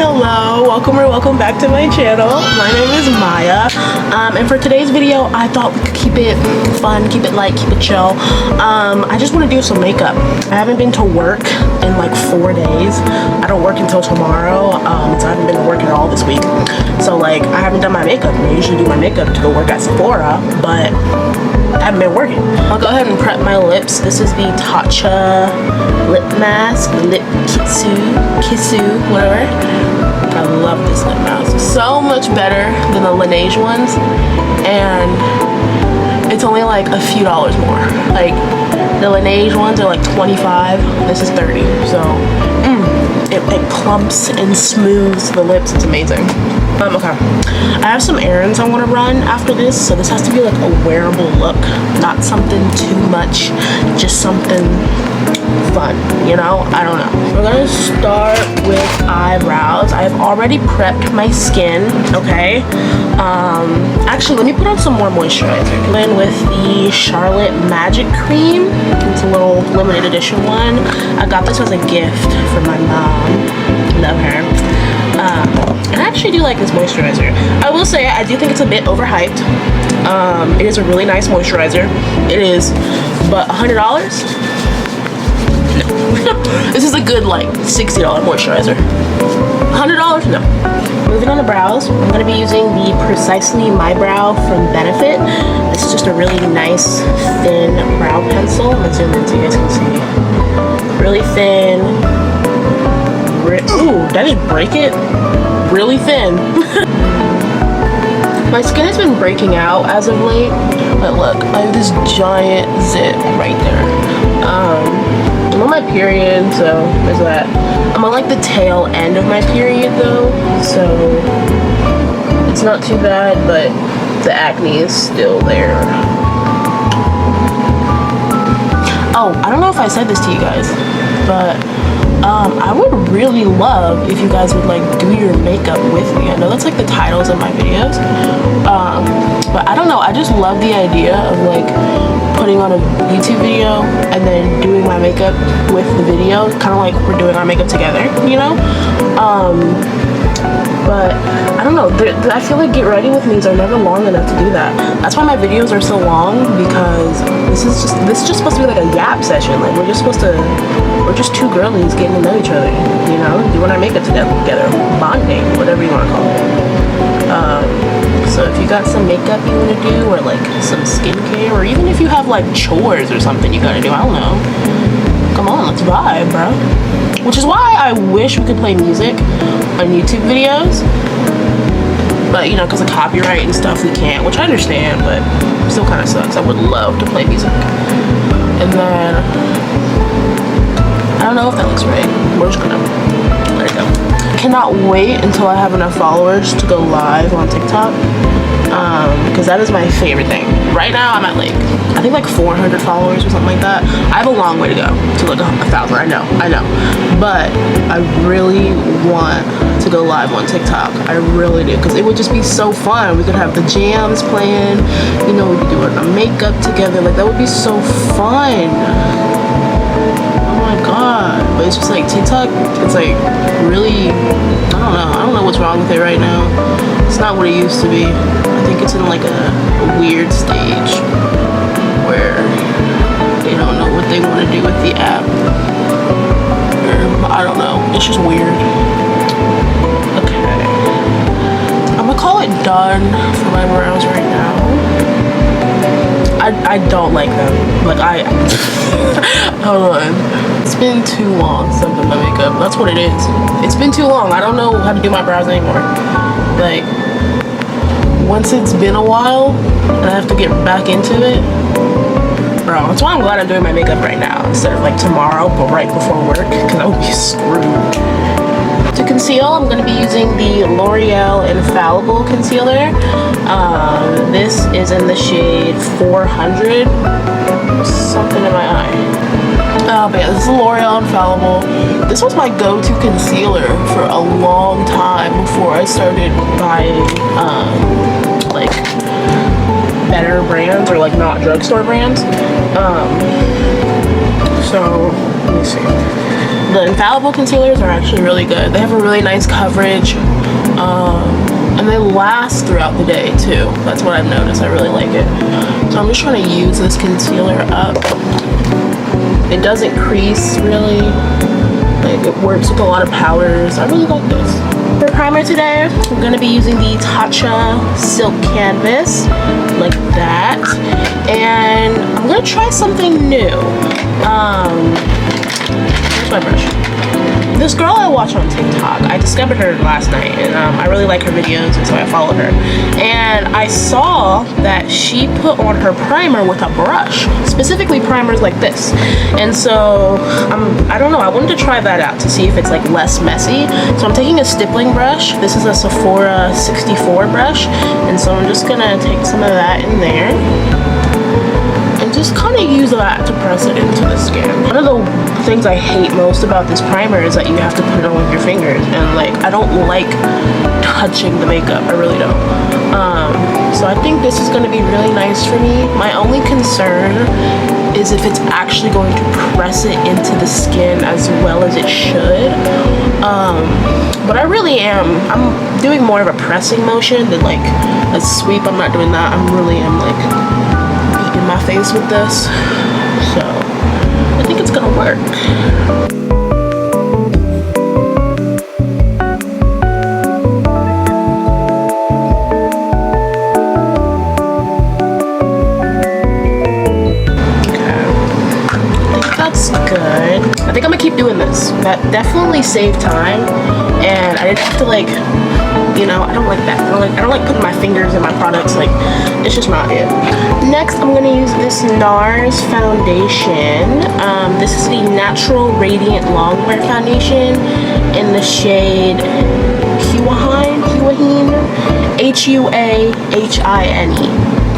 Hello, welcome back to my channel. My name is Maya, and for today's video I thought we could keep it fun, keep it light, keep it chill. I just want to do some makeup. I haven't been to work in like 4 days. I don't work until tomorrow, so I haven't been to work at all this week. So like I haven't done my makeup. I usually do my makeup to go work at Sephora, but I haven't been working. I'll go ahead and prep my lips. This is the Tatcha lip mask, lip Kisu, whatever. I love this lip mask. So much better than the Laneige ones, and it's only like a few dollars more. Like the Laneige ones are like 25. This is 30. So it plumps and smooths the lips. It's amazing. Okay, I have some errands I want to run after this, so this has to be like a wearable look, not something too much, just something fun, you know? I don't know. We're gonna start with eyebrows. I've already prepped my skin, okay? Actually, let me put on some more moisturizer. I'm in with the Charlotte Magic Cream. It's a little limited edition one. I got this as a gift for my mom. Love her. And I actually do like this moisturizer. I will say I do think it's a bit overhyped. It is a really nice moisturizer. It is, but $100? No. This is a good like $60 moisturizer. $100? No. Moving on to brows, I'm going to be using the Precisely My Brow from Benefit. This is just a really nice thin brow pencil. Let's zoom in so you guys can see. Really thin. Ooh, did I just break it? Really thin. My skin has been breaking out as of late, but look, I have this giant zit right there. I'm on my period, so there's that. I'm on like the tail end of my period though, so it's not too bad, but the acne is still there. Oh, I don't know if I said this to you guys, but I would really love if you guys would like do your makeup with me. I know that's like the titles of my videos, but I don't know, I just love the idea of like putting on a YouTube video and then doing my makeup with the video, kind of like we're doing our makeup together, you know? But I don't know, I feel like get ready with me's are never long enough to do that. That's why my videos are so long, because this is just supposed to be like a yap session. Like we're just two girlies getting to know each other, you know, doing our makeup together, bonding, whatever you want to call it. So if you got some makeup you want to do, or like some skincare, or even if you have like chores or something you gotta do, I don't know, come on, let's vibe, bro. Which is why I wish we could play music on YouTube videos, but you know, because of copyright and stuff we can't, which I understand, but it still kind of sucks. I would love to play music. And then I don't know if that looks right. We're just gonna let it go. I cannot wait until I have enough followers to go live on TikTok, because that is my favorite thing. Right now I'm at like, I think like 400 followers or something like that. I have a long way to go to like 1,000. I know, but I really want to go live on TikTok. I really do, because it would just be so fun. We could have the jams playing, you know, we could do our makeup together. Like that would be so fun. Oh my god. But it's just like TikTok, it's like really, I don't know what's wrong with it right now. It's not what it used to be. I think it's in like a weird stage where they don't know what they want to do with the app, or I don't know, it's just weird. Okay, I'm gonna call it done for my brows right now. I don't like them. Like hold on. It's been too long since I've done my makeup. That's what it is. It's been too long. I don't know how to do my brows anymore. Like, once it's been a while and I have to get back into it, bro, that's why I'm glad I'm doing my makeup right now instead of like tomorrow, but right before work, because I would be screwed. To conceal, I'm going to be using the L'Oreal Infallible Concealer. This is in the shade 400. Something in my eye. But yeah, this is L'Oreal Infallible. This was my go-to concealer for a long time before I started buying like better brands, or like not drugstore brands. So So let me see. The infallible concealers are actually really good. They have a really nice coverage, and they last throughout the day too. That's what I've noticed. I really like it. So I'm just trying to use this concealer up. It doesn't crease really. Like, it works with a lot of powders. I really like this. For primer today, I'm going to be using the Tatcha Silk Canvas, like that. And I'm going to try something new. Where's my brush? This girl I watch on TikTok, I discovered her last night, and I really like her videos, and so I followed her. And I saw that she put on her primer with a brush, specifically primers like this. And so I don't know, I wanted to try that out to see if it's like less messy. So I'm taking a stippling brush. This is a Sephora 64 brush, and so I'm just gonna take some of that in there and just kind of use that to press it into the skin. One of the things I hate most about this primer is that you have to put it on with your fingers, and like, I don't like touching the makeup. I really don't. So I think this is going to be really nice for me. My only concern is if it's actually going to press it into the skin as well as it should. But I really am. I'm doing more of a pressing motion than like a sweep. I'm not doing that. I really am like beating my face with this. So I think it's gonna work. I think I'm gonna keep doing this. That definitely saved time, and I didn't have to like, you know, I don't like that. I don't like putting my fingers in my products. Like, it's just not it. Next, I'm gonna use this NARS foundation. This is the Natural Radiant Longwear Foundation in the shade Huahine, Huahine.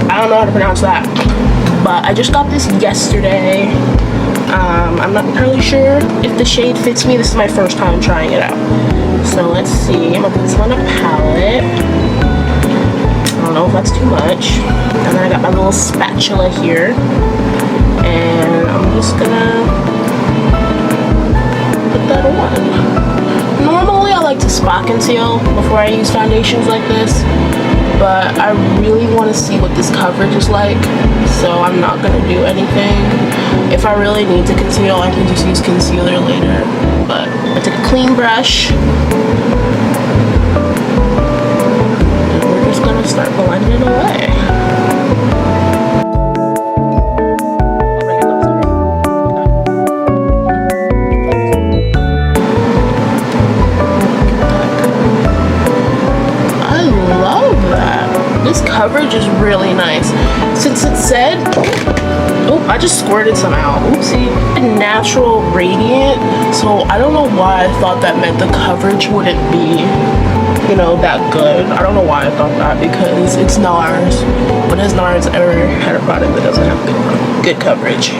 I don't know how to pronounce that, but I just got this yesterday. I'm not entirely sure if the shade fits me. This is my first time trying it out. So let's see. I'm gonna put this on a palette. I don't know if that's too much. And then I got my little spatula here. And I'm just gonna put that on. Normally I like to spot conceal before I use foundations like this, but I really want to see what this coverage is like, so I'm not going to do anything. If I really need to conceal, I can just use concealer later. But I took a clean brush, and we're just going to start blending away. This coverage is really nice. Since it said, oh, I just squirted some out. Oopsie. Natural Radiant. So I don't know why I thought that meant the coverage wouldn't be, you know, that good. I don't know why I thought that, because it's NARS. When has NARS ever had a product that doesn't have good coverage?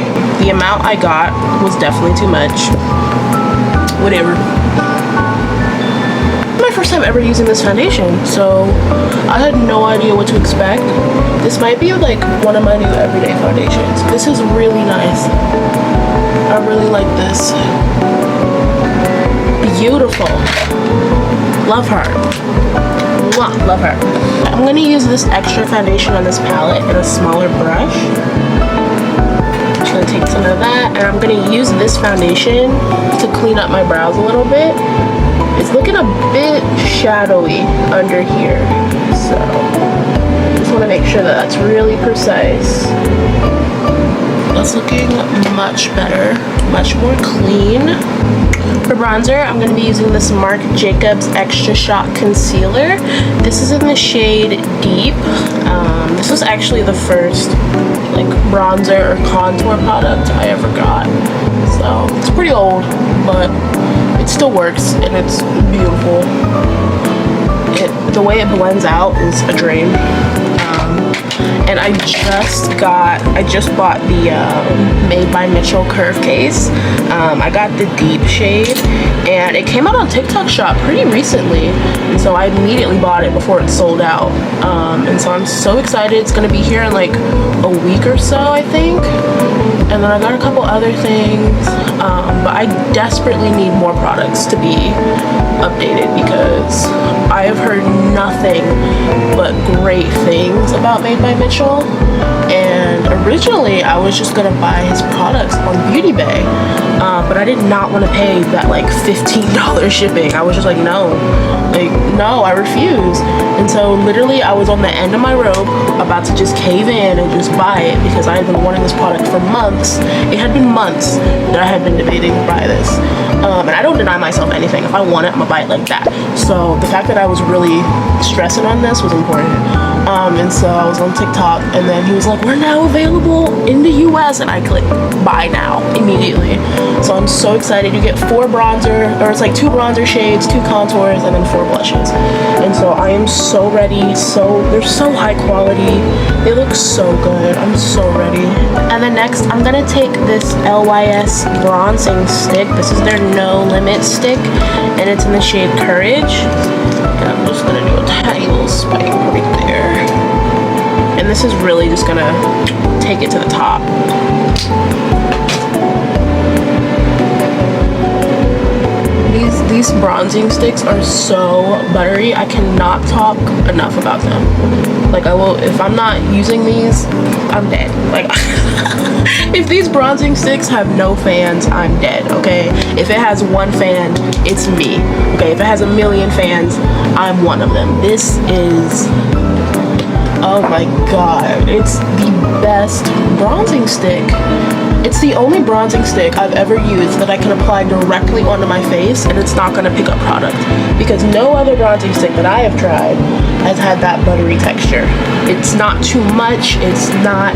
The amount I got was definitely too much. Whatever. My first time ever using this foundation, so I had no idea what to expect. This might be like one of my new everyday foundations. This is really nice. I really like this. Beautiful. Love her. Mwah, love her. I'm gonna use this extra foundation on this palette in a smaller brush. I'm just gonna take some of that, and I'm gonna use this foundation to clean up my brows a little bit. It's looking a bit shadowy under here, so I just want to make sure that that's really precise. That's looking much better, much more clean. For bronzer, I'm going to be using this Marc Jacobs Extra Shot Concealer. This is in the shade Deep. This was actually the first like bronzer or contour product I ever got. So it's pretty old, but it still works and it's beautiful. The way it blends out is a dream. And I just bought the Made by Mitchell Curve case. I got the Deep shade, and it came out on TikTok Shop pretty recently, and so I immediately bought it before it sold out. And so I'm so excited. It's gonna be here in like a week or so, I think. and then I got a couple other things, but I desperately need more products to be updated because I have heard nothing but great things about Made by Mitchell. And originally I was just gonna buy his products on Beauty Bay, but I did not want to pay that like $15 shipping. I was just like, no, I refuse. And so literally I was on the end of my rope about to just cave in and just buy it because I had been wanting this product for months. It had been months that I had been debating to buy this, and I don't deny myself anything. If I want it, I'm gonna buy it like that. So the fact that I was really stressing on this was important. And so I was on TikTok, and then he was like, we're now available in the US, and I clicked buy now immediately. So I'm so excited. You get 4 bronzer, or it's like 2 bronzer shades, 2 contours, and then 4 blushes. And so I am so ready. They're so high quality. They look so good. I'm so ready. And then next, I'm gonna take this LYS bronzing stick. This is their No Limit stick, and it's in the shade Courage. And I'm just gonna do a tiny little spike right there. And this is really just gonna take it to the top. These bronzing sticks are so buttery. I cannot talk enough about them. Like, I will, if I'm not using these, I'm dead. Like, if these bronzing sticks have no fans, I'm dead, okay? If it has 1 fan, it's me, okay? If it has 1,000,000 fans, I'm one of them. This is, oh my god, it's the best bronzing stick. It's the only bronzing stick I've ever used that I can apply directly onto my face and it's not gonna pick up product, because no other bronzing stick that I have tried has had that buttery texture. It's not too much, it's not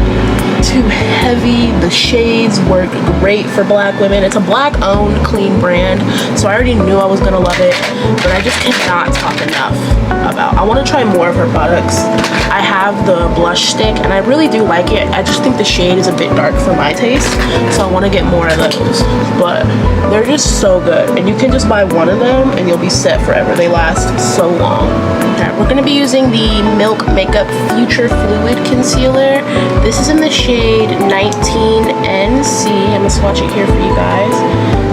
too heavy. The shades work great for black women. It's a black owned clean brand, so I already knew I was gonna love it, but I just cannot talk enough about. I want to try more of her products. I have the blush stick and I really do like it. I just think the shade is a bit dark for my taste, so I want to get more of those, but they're just so good, and you can just buy 1 of them and you'll be set forever. They last so long. Okay, we're going to be using the Milk Makeup Future Fluid Concealer. This is in the shade 19NC. I'm going to swatch it here for you guys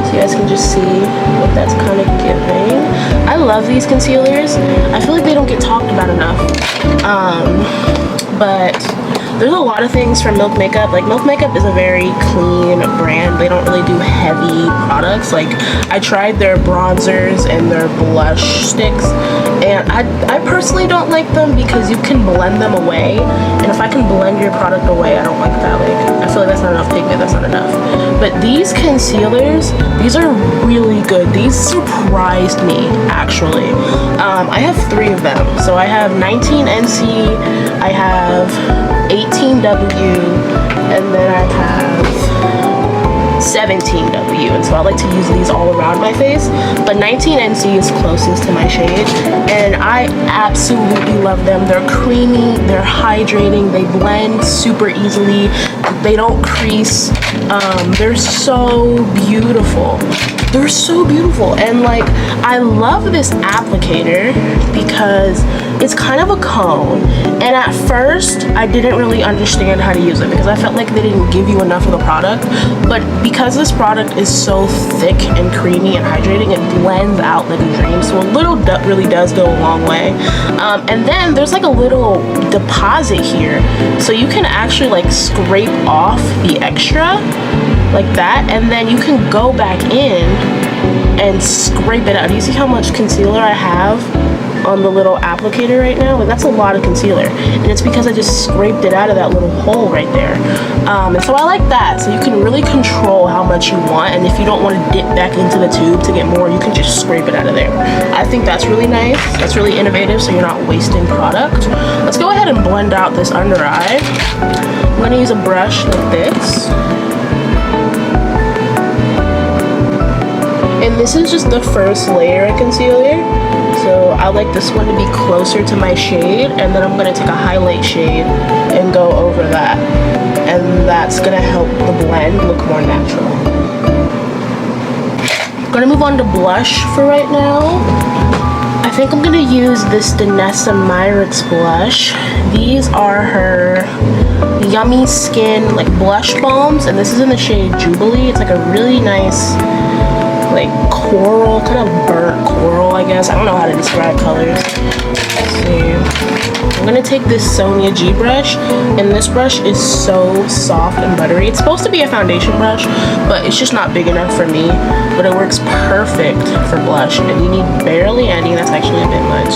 so you guys can just see what that's kind of giving. I love these concealers. I feel like they don't get talked about enough, but there's a lot of things from Milk Makeup. Like, Milk Makeup is a very clean brand. They don't really do heavy products. Like, I tried their bronzers and their blush sticks, and I personally don't like them because you can blend them away, and if I can blend your product away, I don't like that. Like, I feel like that's not enough pigment, that's not enough. But these concealers, these are really good. These surprised me, actually. I have 3 of them. So I have 19NC, I have 18W, and then I have 17W, and so I like to use these all around my face, but 19NC is closest to my shade, and I absolutely love them. They're creamy, they're hydrating, they blend super easily, they don't crease, they're so beautiful. They're so beautiful, and like, I love this applicator because it's kind of a cone, and at first I didn't really understand how to use it because I felt like they didn't give you enough of the product, but because this product is so thick and creamy and hydrating, it blends out like a dream, so a little really does go a long way. And then there's like a little deposit here, so you can actually like scrape off the extra like that, and then you can go back in and scrape it out. Do you see how much concealer I have on the little applicator right now? Like, that's a lot of concealer, and it's because I just scraped it out of that little hole right there. And so I like that, so you can really control how much you want, and if you don't want to dip back into the tube to get more, you can just scrape it out of there. I think that's really nice. That's really innovative, so you're not wasting product. Let's go ahead and blend out this under eye. I'm going to use a brush like this. And this is just the first layer of concealer, so I like this one to be closer to my shade, and then I'm going to take a highlight shade and go over that, and that's going to help the blend look more natural. I'm going to move on to blush for right now. I think I'm going to use this Danessa Myricks blush. These are her Yummy Skin like blush balms, and this is in the shade Jubilee. It's like a really nice like coral, kind of burnt coral, I guess. I don't know how to describe colors. Let's see. I'm gonna take this Sonia G brush, and this brush is so soft and buttery. It's supposed to be a foundation brush, but it's just not big enough for me. But it works perfect for blush, and you need barely any. That's actually a bit much.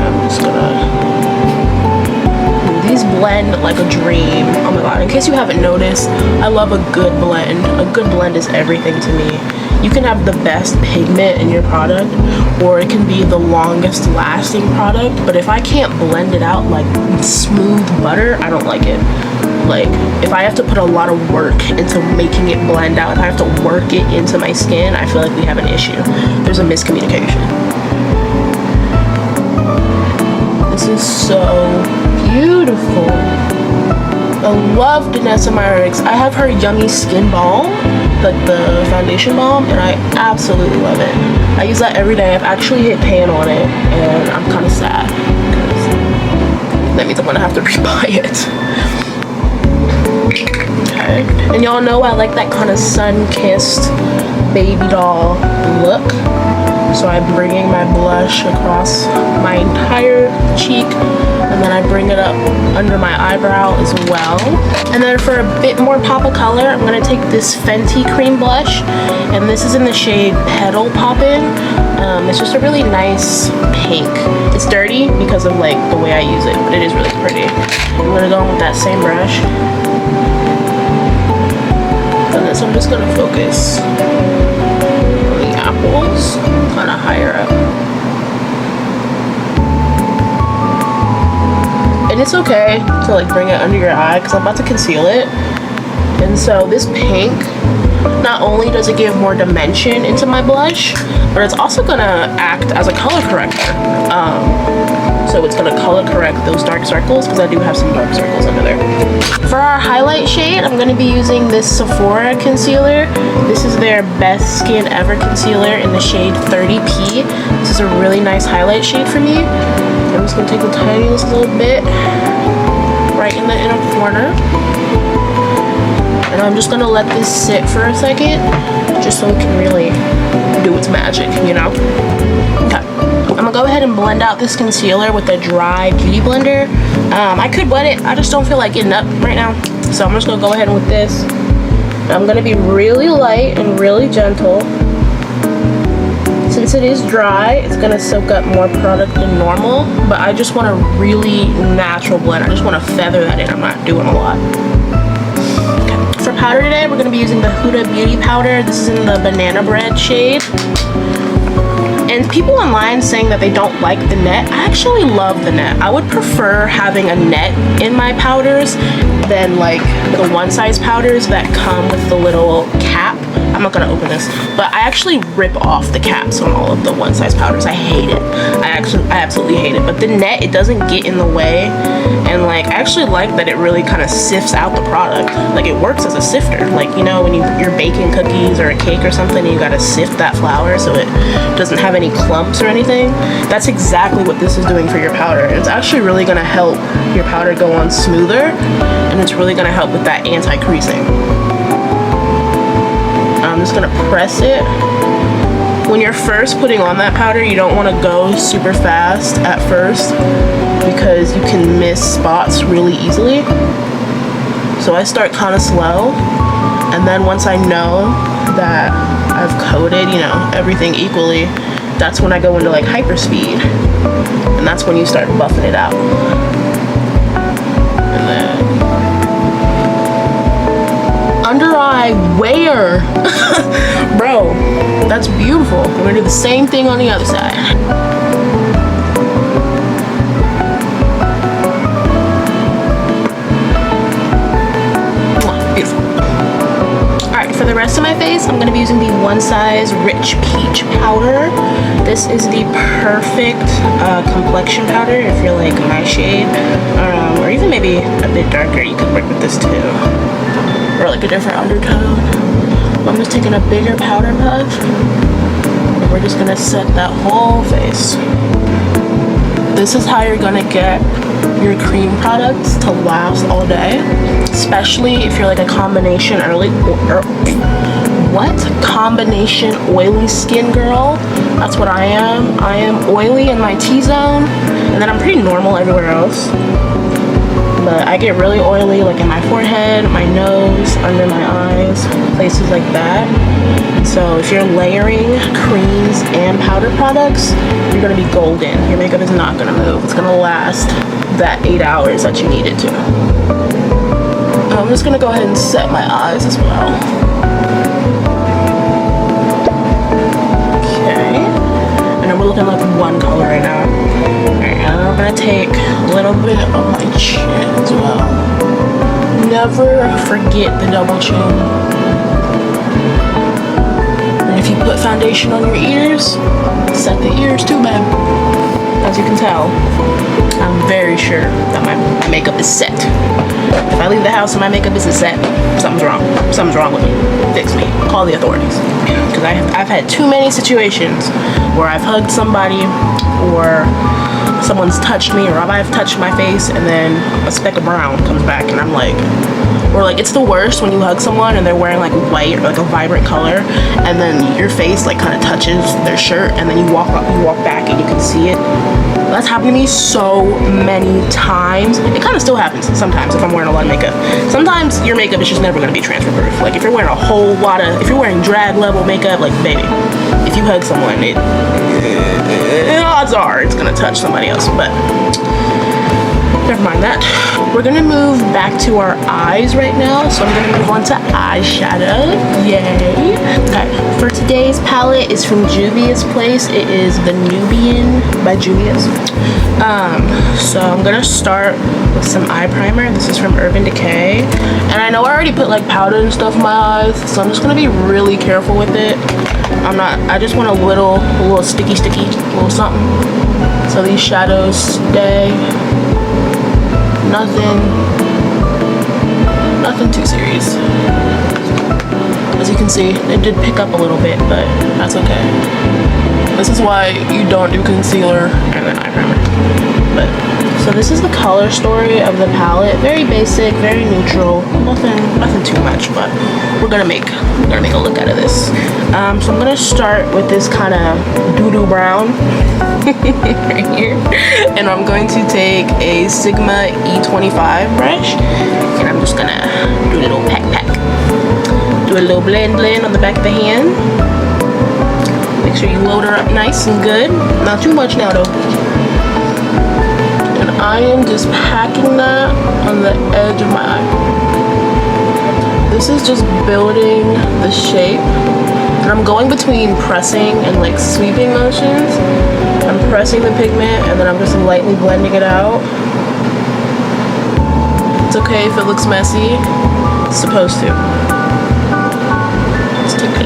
I'm just gonna... These blend like a dream. Oh my god, in case you haven't noticed, I love a good blend. A good blend is everything to me. You can have the best pigment in your product, or it can be the longest lasting product, but if I can't blend it out like smooth butter, I don't like it. Like, if I have to put a lot of work into making it blend out, if I have to work it into my skin, I feel like we have an issue. There's a miscommunication. This is so beautiful. I love Danessa Myricks. I have her Yummy Skin Balm, like the foundation balm, and I absolutely love it. I use that every day. I've actually hit pan on it, and I'm kind of sad because that means I'm gonna have to rebuy it. Okay, and y'all know I like that kind of sun-kissed baby doll look. So I'm bringing my blush across my entire cheek, and then I bring it up under my eyebrow as well. And then for a bit more pop of color, I'm gonna take this Fenty cream blush, and this is in the shade Petal Poppin'. It's just a really nice pink. It's dirty because of like the way I use it, but it is really pretty. I'm gonna go in with that same brush. And then so I'm just gonna focus on the apples, kind of higher up. And it's okay to like bring it under your eye because I'm about to conceal it. And so this pink, not only does it give more dimension into my blush, but it's also gonna act as a color corrector. So it's gonna color correct those dark circles because I do have some dark circles under there. For our highlight shade, I'm gonna be using this Sephora concealer. This is their Best Skin Ever concealer in the shade 30P. This is a really nice highlight shade for me. I'm just gonna take the tiniest little bit right in the inner corner. And I'm just gonna let this sit for a second, just so it can really do its magic, you know? Okay. I'm gonna go ahead and blend out this concealer with a dry beauty blender. I could wet it, I just don't feel like getting up right now. So I'm just gonna go ahead with this. I'm gonna be really light and really gentle. Since it is dry, it's gonna soak up more product than normal, but I just want a really natural blend. I just want to feather that in. I'm not doing a lot. Okay. For powder today, we're gonna be using the Huda Beauty powder. This is in the Banana Bread shade. And people online saying that they don't like the net. I actually love the net. I would prefer having a net in my powders than like the one size powders that come with the little cap. I'm not gonna open this, but I actually rip off the caps on all of the one size powders. I hate it. I absolutely hate it. But the net, it doesn't get in the way, and like I actually like that it really kind of sifts out the product. Like it works as a sifter. Like, you know, when you're baking cookies or a cake or something, and you gotta sift that flour so it doesn't have any clumps or anything. That's exactly what this is doing for your powder. It's actually really gonna help your powder go on smoother, and it's really gonna help with that anti-creasing. I'm just gonna press it. When you're first putting on that powder, you don't want to go super fast at first because you can miss spots really easily. So I start kind of slow, and then once I know that I've coated, you know, everything equally, that's when I go into like hyper speed, and that's when you start buffing it out. And then under eye, where? Bro, that's beautiful. We're gonna do the same thing on the other side. Beautiful. Alright, for the rest of my face, I'm gonna be using the One Size Rich Peach powder. This is the perfect complexion powder if you're like my shade, or even maybe a bit darker. You could work with this too, or like a different undertone. I'm just taking a bigger powder puff, and we're just gonna set that whole face. This is how you're gonna get your cream products to last all day, especially if you're like a combination combination oily skin girl. That's what I am. I am oily in my T-zone, and then I'm pretty normal everywhere else. But I get really oily like in my forehead, my nose, under my eyes, places like that. So if you're layering creams and powder products, you're gonna be golden. Your makeup is not gonna move. It's gonna last that 8 hours that you need it to. I'm just gonna go ahead and set my eyes as well. Okay. And we're looking like one color right now. Alright, and I'm gonna take a little bit of my chin as well. Never forget the double chin. And if you put foundation on your ears, set the ears too, babe. As you can tell, I'm very sure that my makeup is set. If I leave the house and my makeup isn't set, something's wrong. Something's wrong with me. Fix me. Call the authorities. Because I've had too many situations where I've hugged somebody, or someone's touched me, or I've touched my face and then a speck of brown comes back, and I'm like, or like, it's the worst when you hug someone and they're wearing like white or like a vibrant color, and then your face like kind of touches their shirt, and then you walk back and you can see it. That's happened to me so many times. It kind of still happens sometimes if I'm wearing a lot of makeup. Sometimes your makeup is just never going to be transfer proof. Like if you're wearing a whole lot of, if you're wearing drag level makeup, like baby, if you hug someone, odds are it's going to touch somebody else. But never mind that. We're gonna move back to our eyes right now, so I'm gonna move on to eyeshadow. Yay! Okay, for today's palette is from Juvia's Place. It is the Nubian by Juvia's. So I'm gonna start with some eye primer. This is from Urban Decay, and I know I already put like powder and stuff in my eyes, so I'm just gonna be really careful with it. I just want a little sticky, little something, so these shadows stay. Nothing too serious. As you can see, it did pick up a little bit, but that's okay. This is why you don't do concealer and then eye primer. But so this is the color story of the palette. Very basic, very neutral. Nothing too much, but we're gonna make a look out of this. So I'm gonna start with this kind of doo-doo brown right here, and I'm going to take a Sigma E25 brush, and I'm just gonna do a little pack. Do a little blend on the back of the hand. Make sure you load her up nice and good. Not too much now though. And I am just packing that on the edge of my eye. This is just building the shape. And I'm going between pressing and like sweeping motions. I'm pressing the pigment and then I'm just lightly blending it out. It's okay if it looks messy. It's supposed to. Let's take a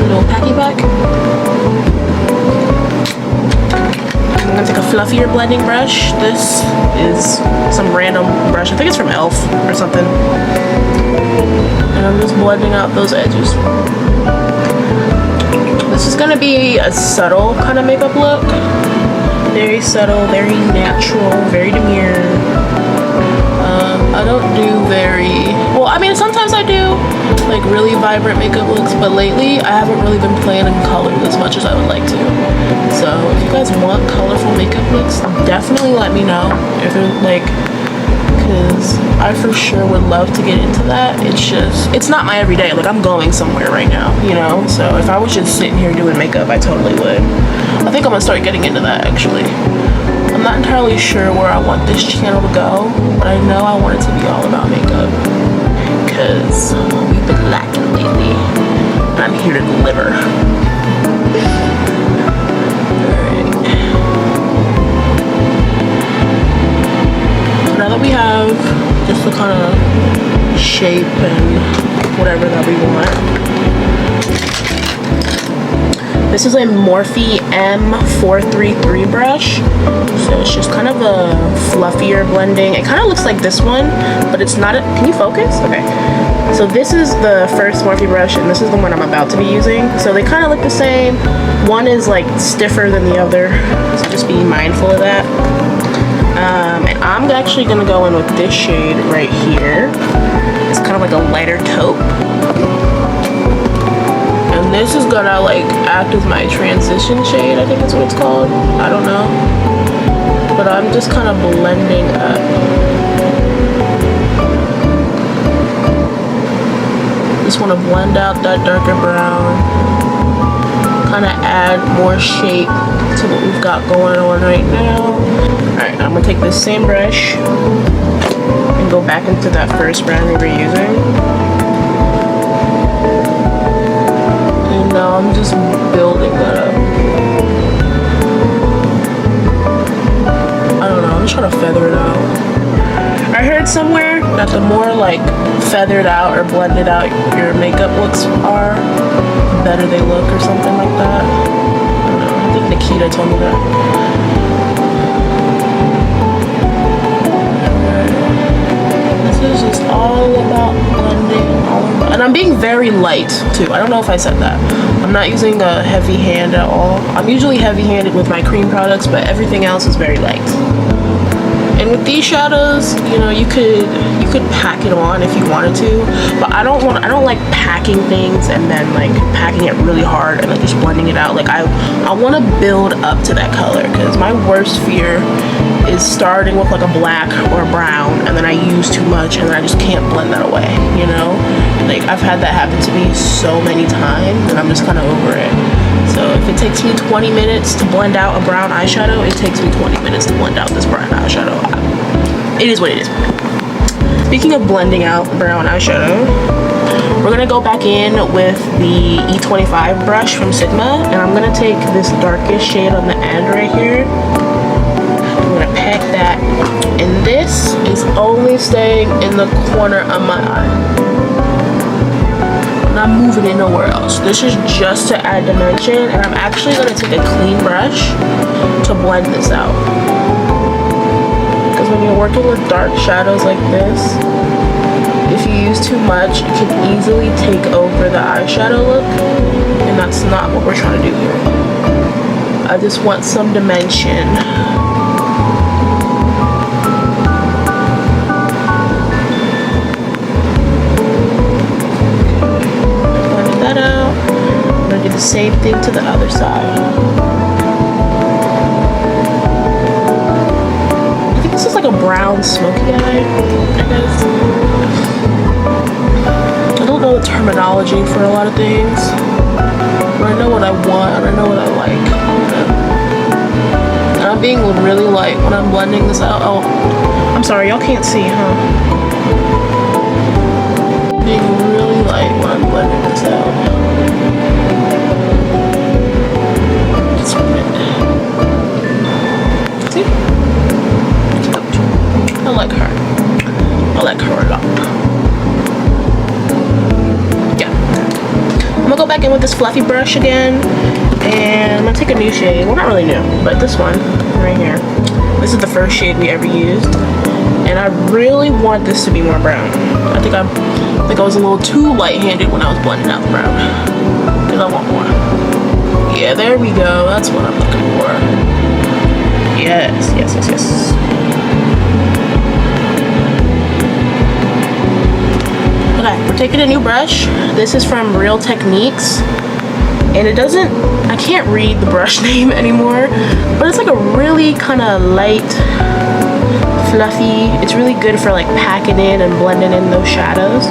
little packy pack. I'm gonna take a fluffier blending brush. This is some random brush. I think it's from e.l.f. or something. And I'm just blending out those edges. This is gonna be a subtle kind of makeup look. Very subtle, very natural, very demure. I don't do sometimes I do like really vibrant makeup looks, but lately I haven't really been playing in colors as much as I would like to. So if you guys want colorful makeup looks, definitely let me know. If it like, because I for sure would love to get into that. It's not my everyday. Like I'm going somewhere right now, you know? So if I was just sitting here doing makeup, I totally would. I think I'm gonna start getting into that actually. I'm not entirely sure where I want this channel to go, but I know I want it to be all about makeup because we've been lacking lately. And I'm here to deliver. Alright. So now that we have just the kind of shape and whatever that we want, this is a Morphe M433 brush, so it's just kind of a fluffier blending. It kind of looks like this one, but it's not. Can you focus? Okay. So this is the first Morphe brush, and this is the one I'm about to be using. So they kind of look the same. One is like stiffer than the other, so just be mindful of that. And I'm actually gonna go in with this shade right here. It's kind of like a lighter taupe. And this is gonna like act as my transition shade, I think that's what it's called. I don't know. But I'm just kind of blending up. Just want to blend out that darker brown. Kind of add more shape to what we've got going on right now. Alright, I'm gonna take this same brush and go back into that first brown we were using. And now I'm just building that up. I don't know, I'm just trying to feather it out. I heard somewhere that the more like feathered out or blended out your makeup looks are, the better they look or something like that. I don't know, I think Nikita told me that. This is just all about blending, and I'm being very light too. I don't know if I said that. I'm not using a heavy hand at all. I'm usually heavy-handed with my cream products, but everything else is very light. And with these shadows, you know, you could pack it on if you wanted to, but I don't like packing things and then like packing it really hard and like just blending it out. Like I want to build up to that color, because my worst fear is starting with like a black or a brown and then I use too much and then I just can't blend that away, you know? Like I've had that happen to me so many times and I'm just kind of over it. So if it takes me 20 minutes to blend out a brown eyeshadow, it takes me 20 minutes to blend out this brown eyeshadow. It is what it is. Speaking of blending out brown eyeshadow, we're gonna go back in with the E25 brush from Sigma, and I'm gonna take this darkest shade on the end right here. I'm gonna pack that, and this is only staying in the corner of my eye. I'm not moving it nowhere else. This is just to add dimension, and I'm actually gonna take a clean brush to blend this out. Because when you're working with dark shadows like this, if you use too much, it can easily take over the eyeshadow look, and that's not what we're trying to do here. I just want some dimension. Blend that out. I'm gonna do the same thing to the other side. This is like a brown smoky eye, I guess. I don't know the terminology for a lot of things, but I know what I want and I know what I like. And I'm being really light when I'm blending this out. Oh, I'm sorry, y'all can't see, huh? Being really light when I'm blending this out. Just a minute. See? I like her. I like her a lot. Yeah. I'm gonna go back in with this fluffy brush again, and I'm gonna take a new shade. Well, not really new, but this one right here. This is the first shade we ever used, and I really want this to be more brown. I think I was a little too light-handed when I was blending out the brown, because I want more. Yeah, there we go. That's what I'm looking for. Yes, yes, yes, yes. Okay, we're taking a new brush. This is from Real Techniques, and it doesn't, I can't read the brush name anymore, but it's like a really kind of light, fluffy. It's really good for like packing in and blending in those shadows.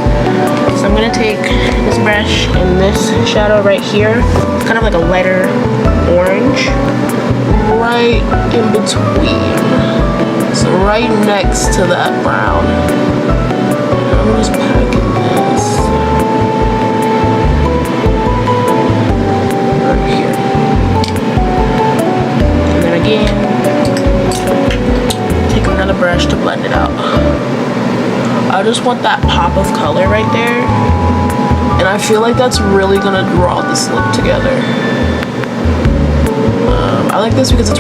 So I'm gonna take this brush and this shadow right here. It's kind of like a lighter orange, right in between. So right next to that brown. I'm just packing this right here. And then again, take another brush to blend it out. I just want that pop of color right there. And I feel like that's really gonna draw this look together. I like this because it's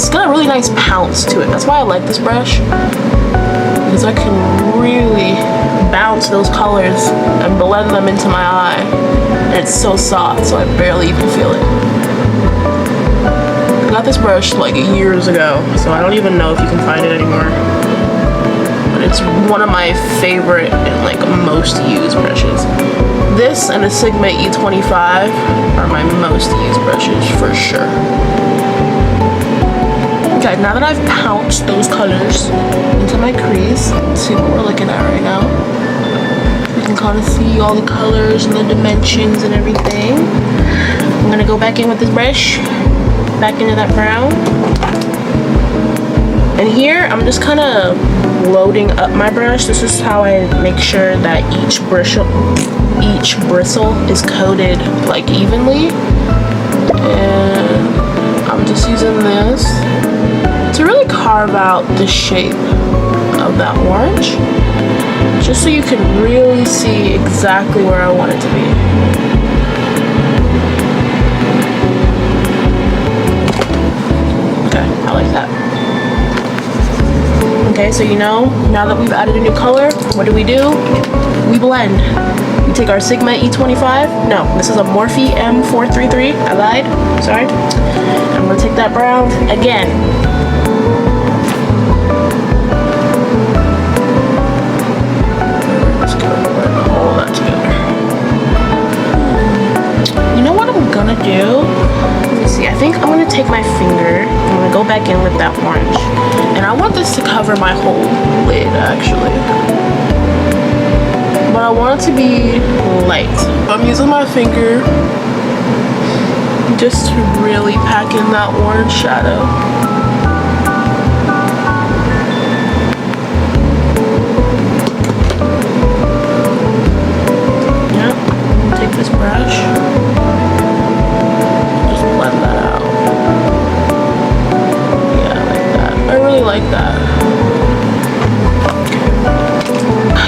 got a really nice pounce to it. That's why I like this brush. Because I can really bounce those colors and blend them into my eye. And it's so soft, so I barely even feel it. got this brush like years ago, so I don't even know if you can find it anymore. But it's one of my favorite and like most used brushes. This and a Sigma E25 are my most used brushes for sure. Okay, now that I've pounced those colors into my crease, let's see what we're looking at right now. You can kind of see all the colors and the dimensions and everything. I'm gonna go back in with this brush, back into that brown. And here, I'm just kind of loading up my brush. This is how I make sure that each bristle is coated like evenly. And I'm just using this to really carve out the shape of that orange, just so you can really see exactly where I want it to be. Okay, I like that. Okay, so you know, now that we've added a new color, what do? We blend. We take our Sigma E25, no, this is a Morphe M433, I lied, sorry. I'm gonna take that brown again. Just gonna blend all that together. You know what I'm gonna do? Let me see, I think I'm gonna take my finger, I'm gonna go back in with that orange. And I want this to cover my whole lid, actually. But I want it to be light. I'm using my finger just to really pack in that orange shadow. Yep, take this brush, just blend that out. Yeah, like that. I really like that.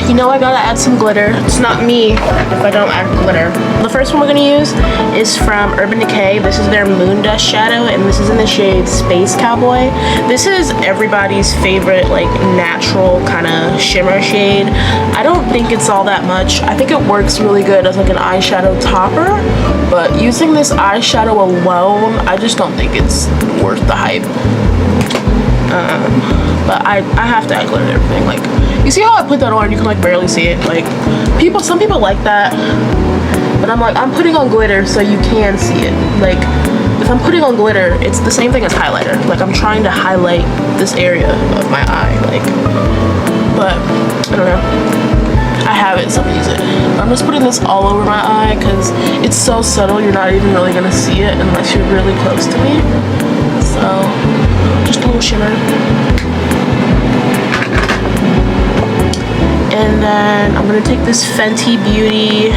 You know, I gotta add some glitter. It's not me if I don't add glitter. The first one we're gonna use is from Urban Decay. This is their Moon Dust shadow, and this is in the shade Space Cowboy. This is everybody's favorite, like, natural kind of shimmer shade. I don't think it's all that much. I think it works really good as like an eyeshadow topper, but using this eyeshadow alone, I just don't think it's worth the hype. But I have to add glitter to everything. Like, you see how I put that on? You can like barely see it. Like, some people like that, but I'm like, I'm putting on glitter so you can see it. Like, if I'm putting on glitter, it's the same thing as highlighter. Like, I'm trying to highlight this area of my eye. Like, but I don't know. I have it, so I'm use it. I'm just putting this all over my eye because it's so subtle. You're not even really gonna see it unless you're really close to me. So, just a little shimmer. And then I'm gonna take this Fenty Beauty.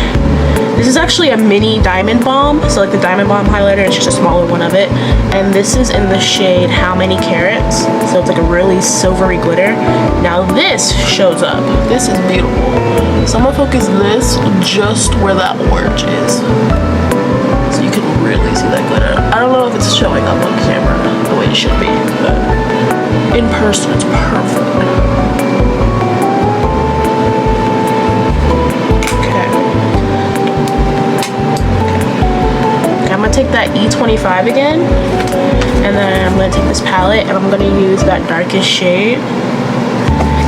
This is actually a mini diamond balm. So like the diamond balm highlighter, it's just a smaller one of it. And this is in the shade How Many Carats. So it's like a really silvery glitter. Now this shows up. This is beautiful. So I'm gonna focus this just where that orange is. So you can really see that glitter. I don't know if it's showing up on camera the way it should be, but in person it's perfect. I'm gonna take that E25 again, and then I'm gonna take this palette and I'm gonna use that darkest shade.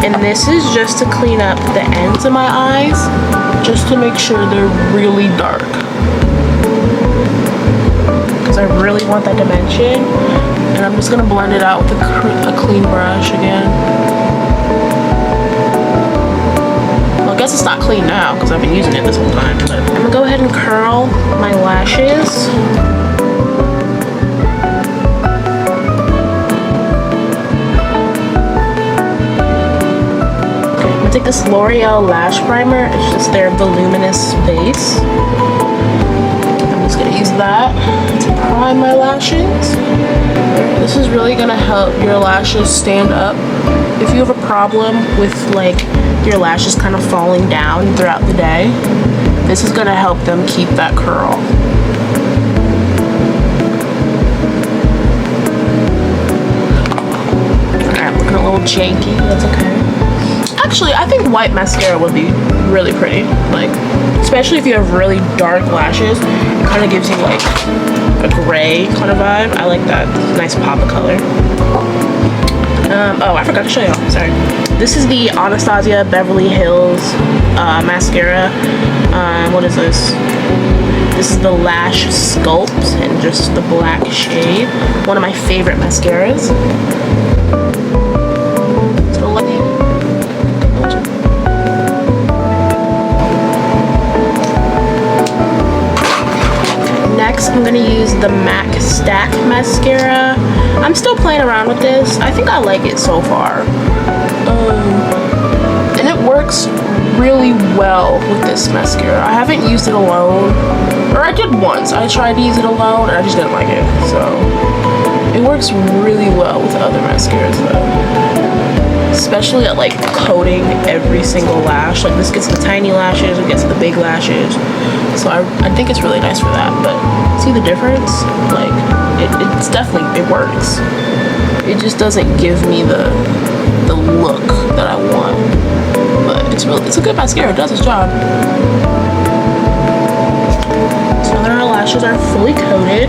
And this is just to clean up the ends of my eyes, just to make sure they're really dark. Because I really want that dimension. And I'm just gonna blend it out with a clean brush again. I guess it's not clean now because I've been using it this whole time, but I'm gonna go ahead and curl my lashes. I'm gonna take this L'Oreal lash primer. It's just their voluminous base. I'm just gonna use that to prime my lashes. This is really gonna help your lashes stand up. If you have a problem with like your lashes kind of falling down throughout the day, this is gonna help them keep that curl. Alright, looking a little janky, that's okay. Actually, I think white mascara would be really pretty. Like, especially if you have really dark lashes, it kind of gives you like a gray kind of vibe. I like that nice pop of color. Oh, I forgot to show y'all. Sorry. This is the Anastasia Beverly Hills mascara. What is this? This is the Lash Sculpt in just the black shade. One of my favorite mascaras. Next, I'm gonna use the MAC Stack mascara. I'm still playing around with this. I think I like it so far. And it works really well with this mascara. I haven't used it alone. Or I did once. I tried to use it alone and I just didn't like it. So, it works really well with other mascaras though. Especially at like coating every single lash. Like this gets the tiny lashes, it gets the big lashes. So I think it's really nice for that. But see the difference? Like it's definitely, it works. It just doesn't give me the look that I want. But it's a good mascara, it does its job. So now our lashes are fully coated.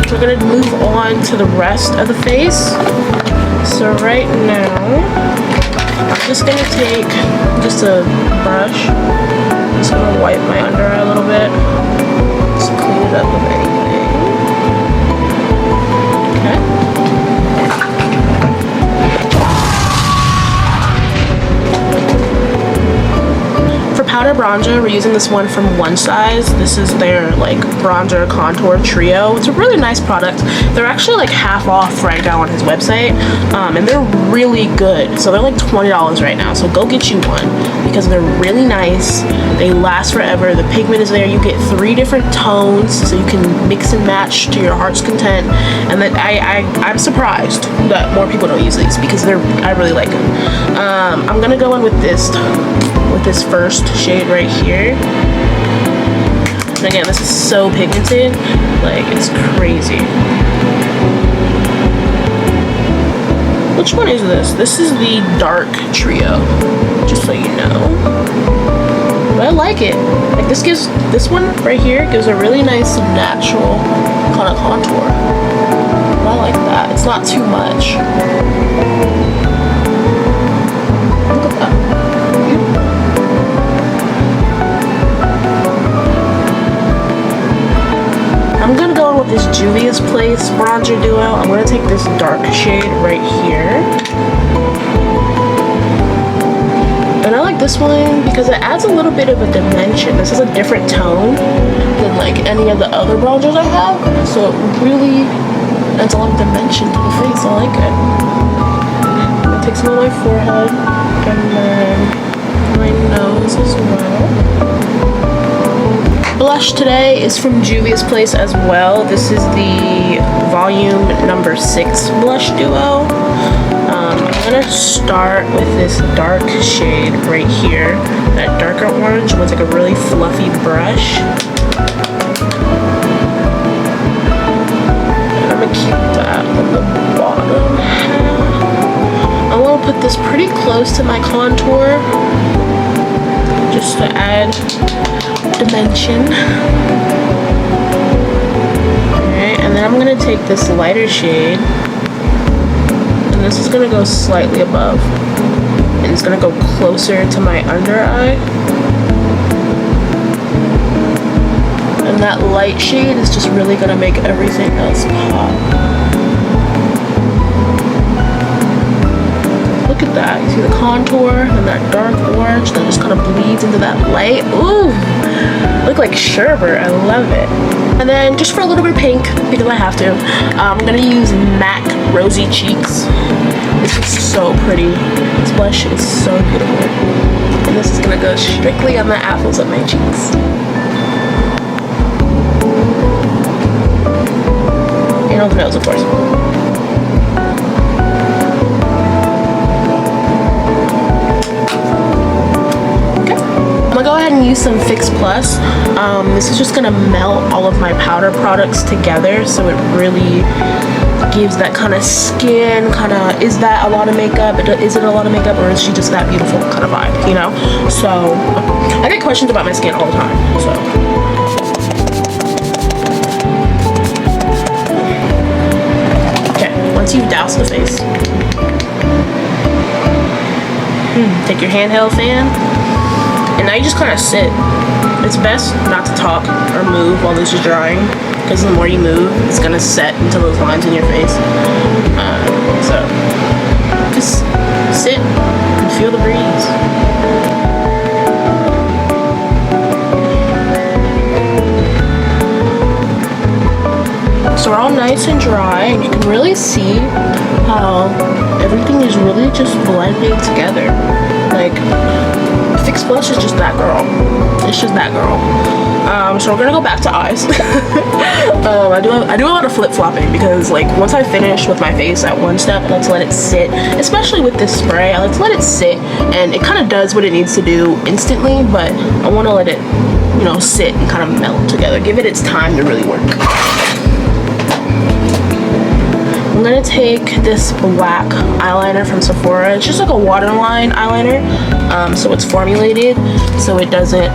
We're gonna move on to the rest of the face. So right now, I'm just gonna take just a brush. I'm just gonna wipe my under eye a little bit. Just clean it up with anything. Okay. For powder bronzer, we're using this one from One Size. This is their like bronzer contour trio. It's a really nice product. They're actually like half off right now on his website, and they're really good. So they're like $20 right now. So go get you one because they're really nice. They last forever. The pigment is there. You get 3 different tones, so you can mix and match to your heart's content. And that I'm surprised that more people don't use these because I really like them. I'm gonna go in with this first shade right here. And again, this is so pigmented, like it's crazy. Which one is this? This is the dark trio, just so you know. But I like it. Like this one right here gives a really nice natural kind of contour. I like that. It's not too much. Look at that. I'm gonna go in with this Juvia's Place bronzer duo. I'm gonna take this dark shade right here. And I like this one because it adds a little bit of a dimension. This is a different tone than like any of the other bronzers I have. So it really adds a lot of dimension to the face. I like it. I'm gonna take some on my forehead and then my nose as well. Blush today is from Juvia's Place as well. This is the volume number 6 blush duo. I'm gonna start with this dark shade right here, that darker orange. I'm gonna take a really fluffy brush. And I'm gonna keep that on the bottom. I'm gonna put this pretty close to my contour, just to add dimension. Alright, and then I'm gonna take this lighter shade, and this is gonna go slightly above, and it's gonna go closer to my under eye. And that light shade is just really gonna make everything else pop. Look at that. You see the contour and that dark orange that just kind of bleeds into that light. Ooh, look like sherbet. I love it. And then just for a little bit of pink, because I have to, I'm gonna use MAC Rosy Cheeks. This is so pretty. This blush is so beautiful. And this is gonna go strictly on the apples of my cheeks. And on the nose, of course. I'm gonna go ahead and use some Fix Plus. This is just gonna melt all of my powder products together, so it really gives that kind of skin, kind of, is that a lot of makeup? Is it a lot of makeup, or is she just that beautiful kind of vibe, you know? So, I get questions about my skin all the time, so. like your handheld fan. And now you just kind of sit. It's best not to talk or move while this is drying, because the more you move, it's gonna set into those lines in your face. So just sit and feel the breeze. So we're all nice and dry, and you can really see how everything is really just blending together. Like, Fix Blush is just that girl. It's just that girl. So we're gonna go back to eyes. I do a lot of flip-flopping, because like once I finish with my face at one step, I like to let it sit. Especially with this spray, I like to let it sit, and it kind of does what it needs to do instantly, but I want to let it, you know, sit and kind of melt together. Give it its time to really work. I'm gonna take this black eyeliner from Sephora. It's just like a waterline eyeliner, so it's formulated so it doesn't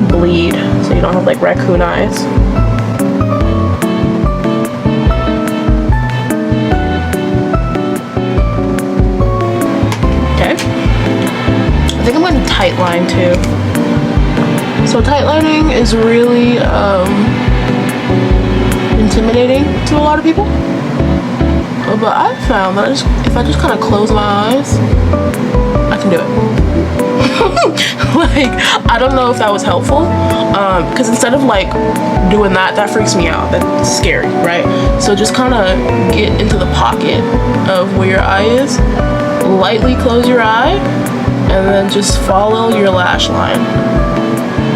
bleed, so you don't have like raccoon eyes. Okay. I think I'm gonna tight line too. So tight lining is really intimidating to a lot of people. But I found that if I just kind of close my eyes, I can do it. Like, I don't know if that was helpful, because instead of like doing that freaks me out. That's scary, right? So just kind of get into the pocket of where your eye is, lightly close your eye, and then just follow your lash line.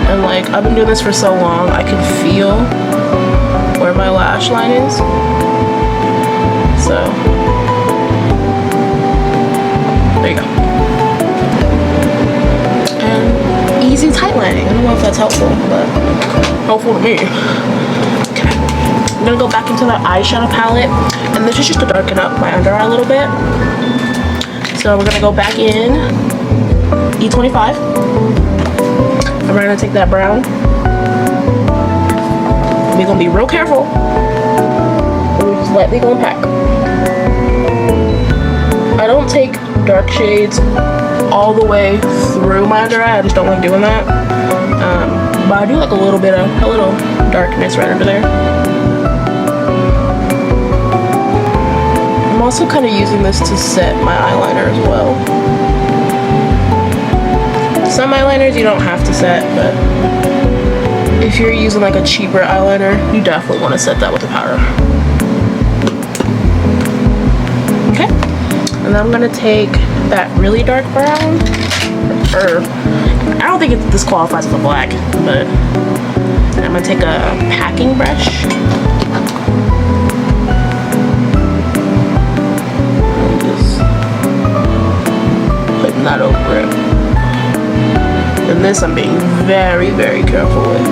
And like, I've been doing this for so long, I can feel where my lash line is. So, there you go. And easy tight lining. I don't know if that's helpful, but helpful to me. Okay. I'm gonna go back into the eyeshadow palette, and this is just to darken up my under eye a little bit. So we're gonna go back in E25. And we're gonna take that brown. We're gonna be real careful. We're just lightly gonna pack. I don't take dark shades all the way through my under eye. I just don't like doing that. But I do like a little darkness right under there. I'm also kind of using this to set my eyeliner as well. Some eyeliners you don't have to set, but if you're using like a cheaper eyeliner, you definitely want to set that with a powder. And then I'm gonna take that really dark brown, or I don't think it disqualifies as a black, but I'm gonna take a packing brush. And just putting that over it. And this I'm being very, very careful with.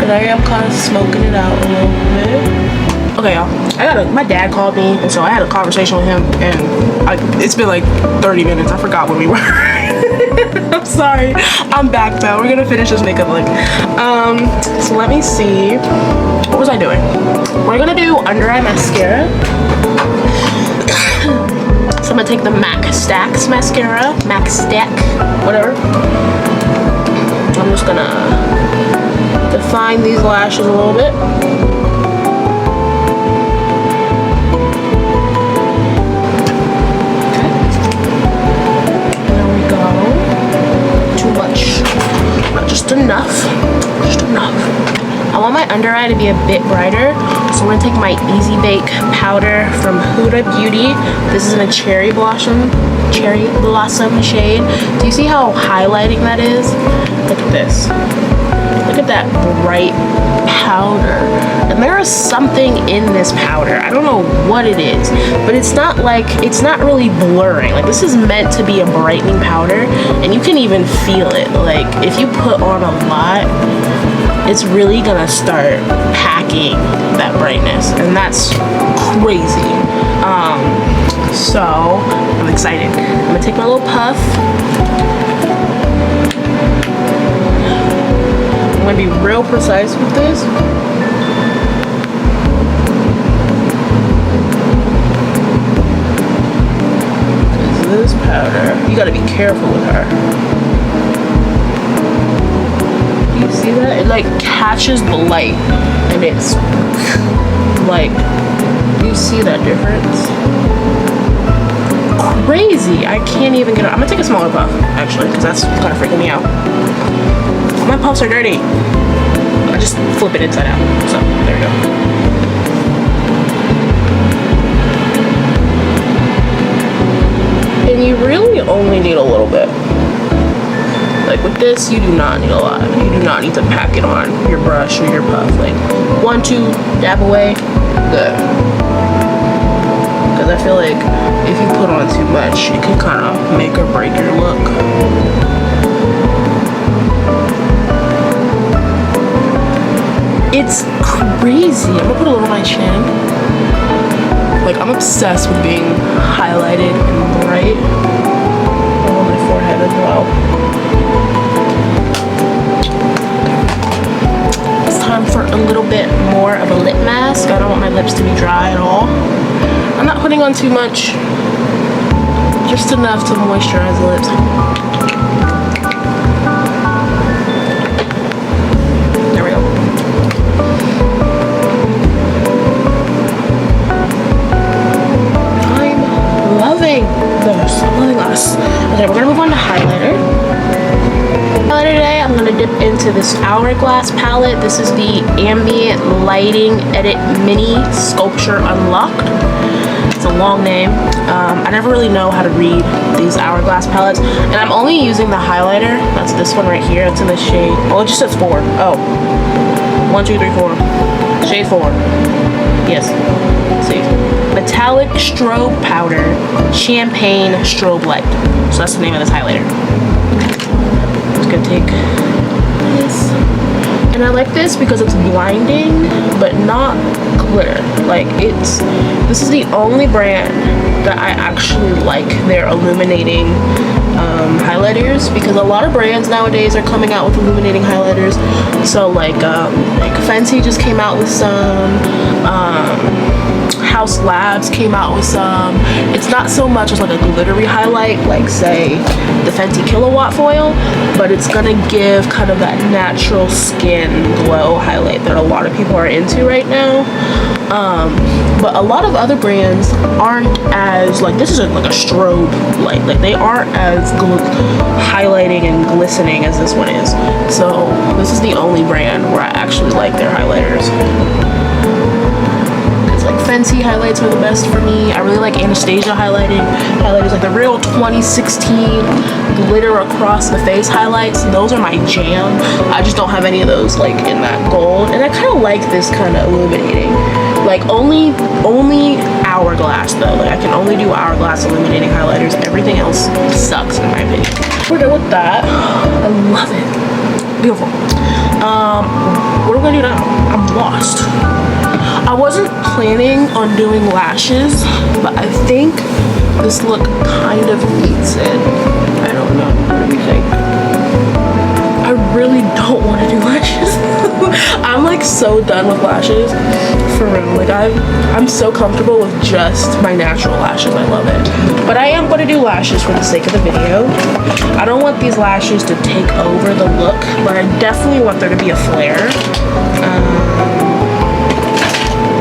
And I am kind of smoking it out a little bit. Okay, y'all. My dad called me, and so I had a conversation with him, and it's been like 30 minutes. I forgot where we were. I'm sorry. I'm back though. We're gonna finish this makeup look. So let me see. What was I doing? We're gonna do under eye mascara. So I'm gonna take the MAC Stacks mascara. MAC Stack, whatever. I'm just gonna define these lashes a little bit. Okay. There we go. Too much. Not just enough. Just enough. I want my under eye to be a bit brighter, so I'm gonna take my Easy Bake powder from Huda Beauty. This is in a cherry blossom shade. Do you see how highlighting that is? Look at this. Look at that bright powder. And there is something in this powder. I don't know what it is, but it's not really blurring. Like, this is meant to be a brightening powder, and you can even feel it. Like, if you put on a lot, it's really gonna start packing that brightness, and that's crazy. So I'm excited. I'm gonna take my little puff. I'm gonna be real precise with this. this powder. You gotta be careful with her. You see that? It like catches the light and it's like, you see that difference? Crazy. I can't even get it. I'm gonna take a smaller puff actually because that's kind of freaking me out. My puffs are dirty. I just flip it inside out. So there we go. And you really only need a little bit. Like with this, you do not need a lot. You do not need to pack it on your brush or your puff. Like 1, 2, dab away, good. Because I feel like if you put on too much, it can kind of make or break your look. It's crazy. I'm gonna put a little on my chin. Like I'm obsessed with being highlighted and bright. On my forehead as well. It's time for a little bit more of a lip mask. I don't want my lips to be dry at all. I'm not putting on too much. Just enough to moisturize the lips. Okay, we're gonna move on to highlighter. Highlighter today, I'm gonna dip into this Hourglass palette. This is the Ambient Lighting Edit Mini Sculpture Unlocked. It's a long name. I never really know how to read these Hourglass palettes, and I'm only using the highlighter. That's this one right here. It's in the shade. Oh, it just says 4. Oh, 1, 2, 3, 4. Shade 4. Yes. Let's see. Metallic Strobe Powder Champagne Strobe Light. So that's the name of this highlighter. I'm just gonna take this. And I like this because it's blinding, but not glitter. Like this is the only brand that I actually like their illuminating highlighters, because a lot of brands nowadays are coming out with illuminating highlighters. So like Fenty just came out with some. House Labs came out with some. It's not so much as like a glittery highlight like say the Fenty Kilowatt Foil, but it's gonna give kind of that natural skin glow highlight that a lot of people are into right now. But a lot of other brands aren't as like, this is like a strobe light, like they aren't as highlighting and glistening as this one is. So this is the only brand where I actually like their highlighters. Like Fenty highlights are the best for me. I really like Anastasia highlighters, like the real 2016 glitter across the face highlights. Those are my jam. I just don't have any of those like in that gold, and I kind of like this kind of illuminating. Like only Hourglass though. Like I can only do Hourglass illuminating highlighters. Everything else sucks in my opinion. We're done with that. I love it. Beautiful. What are we gonna do now? I'm lost. I wasn't planning on doing lashes, but I think this look kind of beats it. I don't know. What do you think? I really don't want to do lashes. I'm like so done with lashes. For real. Like I'm so comfortable with just my natural lashes. I love it. But I am going to do lashes for the sake of the video. I don't want these lashes to take over the look, but I definitely want there to be a flare.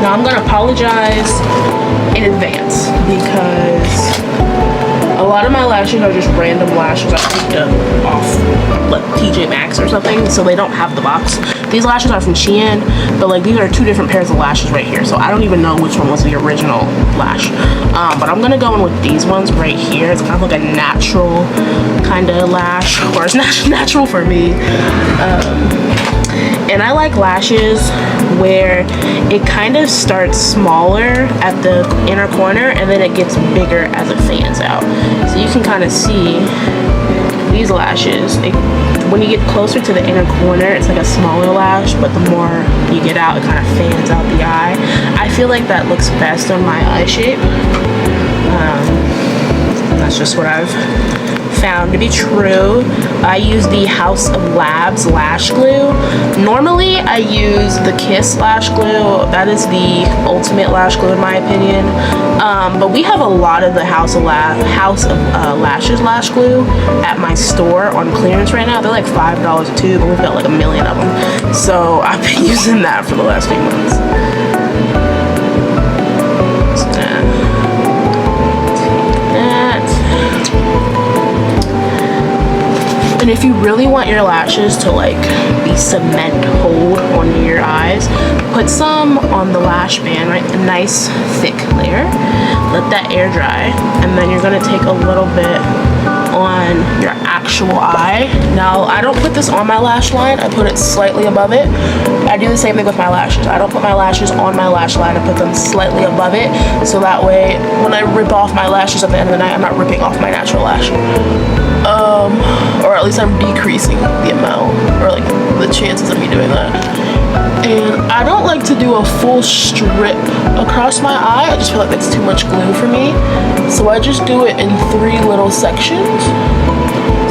Now I'm gonna apologize in advance because a lot of my lashes are just random lashes I picked up off like TJ Maxx or something, so they don't have the box. These lashes are from Shein, but like these are 2 different pairs of lashes right here, so I don't even know which one was the original lash. But I'm gonna go in with these ones right here. It's kind of like a natural kind of lash, or it's natural for me. And I like lashes where it kind of starts smaller at the inner corner and then it gets bigger as it fans out. So you can kind of see these lashes. When you get closer to the inner corner, it's like a smaller lash, but the more you get out, it kind of fans out the eye. I feel like that looks best on my eye shape. That's just what I've found to be true. I use the House of Labs lash glue. Normally I use the Kiss lash glue. That is the ultimate lash glue in my opinion. But we have a lot of the House of Lashes lash glue at my store on clearance right now. They're like $5 a tube, and we've got like a million of them. So I've been using that for the last few months. And if you really want your lashes to like be cement hold onto your eyes, put some on the lash band, right? A nice thick layer. Let that air dry, and then you're gonna take a little bit on your actual eye. Now, I don't put this on my lash line, I put it slightly above it. I do the same thing with my lashes. I don't put my lashes on my lash line, I put them slightly above it, so that way when I rip off my lashes at the end of the night, I'm not ripping off my natural lash. Or at least I'm decreasing the amount, or like the chances of me doing that. And I don't like to do a full strip across my eye. I just feel like that's too much glue for me. So I just do it in 3 little sections.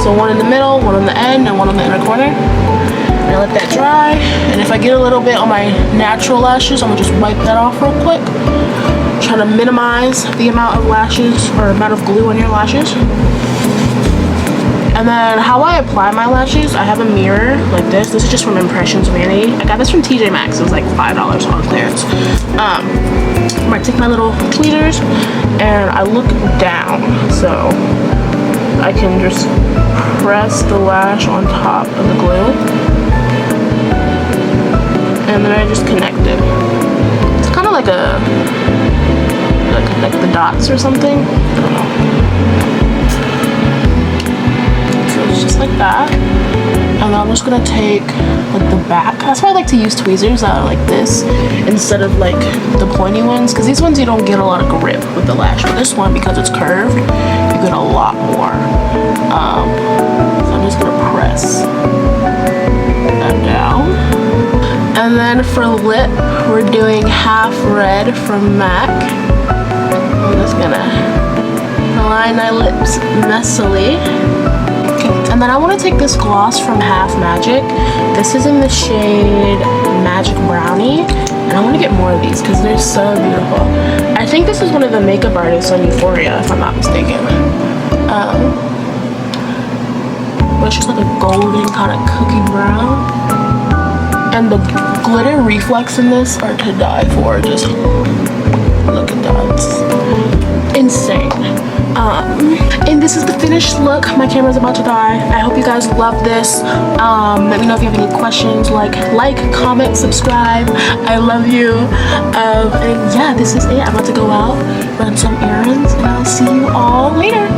So one in the middle, one on the end, and one on the inner corner. And I let that dry. And if I get a little bit on my natural lashes, I'm gonna just wipe that off real quick. Trying to minimize the amount of lashes or amount of glue on your lashes. And then how I apply my lashes, I have a mirror like this. This is just from Impressions Vanity. I got this from TJ Maxx. It was like $5 on clearance. I take my little tweezers and I look down, so I can just press the lash on top of the glue, and then I just connect it. It's kind of like connect the dots or something. I don't know. Just like that, and then I'm just gonna take like the back. That's why I like to use tweezers that are like this instead of like the pointy ones, because these ones you don't get a lot of grip with the lash, but this one, because it's curved, you get a lot more. So I'm just gonna press that down, and then for lip we're doing Half Red from MAC. I'm just gonna line my lips messily. And then I want to take this gloss from Half Magic. This is in the shade Magic Brownie, and I want to get more of these because they're so beautiful. I think this is one of the makeup artists on Euphoria, if I'm not mistaken. But it's just like a golden kind of cookie brown. And the glitter reflex in this are to die for. Just look at that. It's insane. And this is the finished look. My camera's about to die. I hope you guys love this. Let me know if you have any questions. Like, comment, subscribe. I love you. And yeah, this is it. I'm about to go out, run some errands, and I'll see you all later.